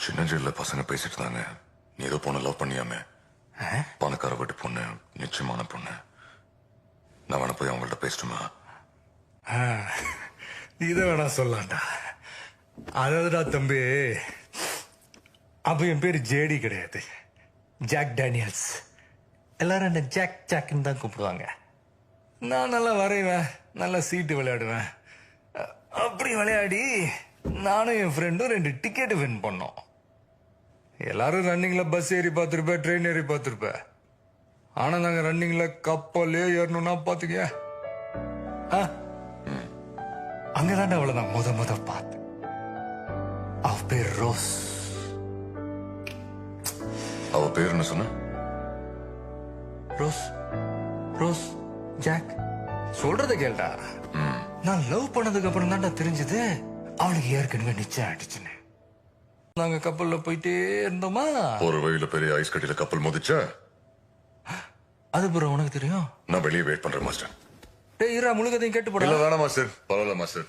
சின்ன ஜெயில பசங்க பேசிட்டு இருந்தாங்க. நீ ஏதோ பொண்ணு லவ் பண்ணியாமே. பணக்கார வீட்டு பொண்ணு, நிச்சயமான பொண்ணு. நான் வேணா போய் அவங்கள்ட்ட பேசட்டுமா? இதை வேணா சொல்லலாம்டா. அதாவதுடா தம்பி, அப்ப என் பேரு ஜேடி கிடையாது, ஜாக் டேனியல்ஸ். எல்லாரும் என்ன ஜாக் ஜாக்னு தான் கூப்பிடுவாங்க. நான் நல்லா வரைவேன், நல்லா சீட்டு விளையாடுவேன். அப்படி விளையாடி நானும் என் ஃப்ரெண்டும் 2 டிக்கெட் வின் பண்ணோம். எல்லாரும் ரன்னிங்ல பஸ் ஏறி பார்த்துருப்ப, ட்ரெயின் ஏறி பார்த்துருப்ப. ஆனா நாங்க ரன்னிங்ல கப்பலே ஏறணும்னா பாத்துக்க. அங்கதான்டா அவளை நான் முத பார்த்தேன். அவ பேர் ரோஸ். அவ பேர் என்ன சொன்ன? ரோஸ். Rose Jack. சொல்றத கேள்டா. நான் லவ் பண்ணதுக்கு அப்புறம் தான்டா தெரிஞ்சது அவளுக்கு ஏற்கனவே நிச்சயம் ஆயிடுச்சுன்னு. நாங்க கப்பல்ல போயிட்டே இருந்தோமா. ஒரு வழியில பெரிய ஐஸ் கட்டில கப்பல் மோதிச்சா? அது ப்ரோ உனக்கு தெரியும். நான் வெளியே வெயிட் பண்றேன் மாஸ்டர். டேய் இரா, முழுக்கதையும் கேட்டு போடா. இல்ல வேணாம் மாஸ்டர், பரவாயில்ல மாஸ்டர்.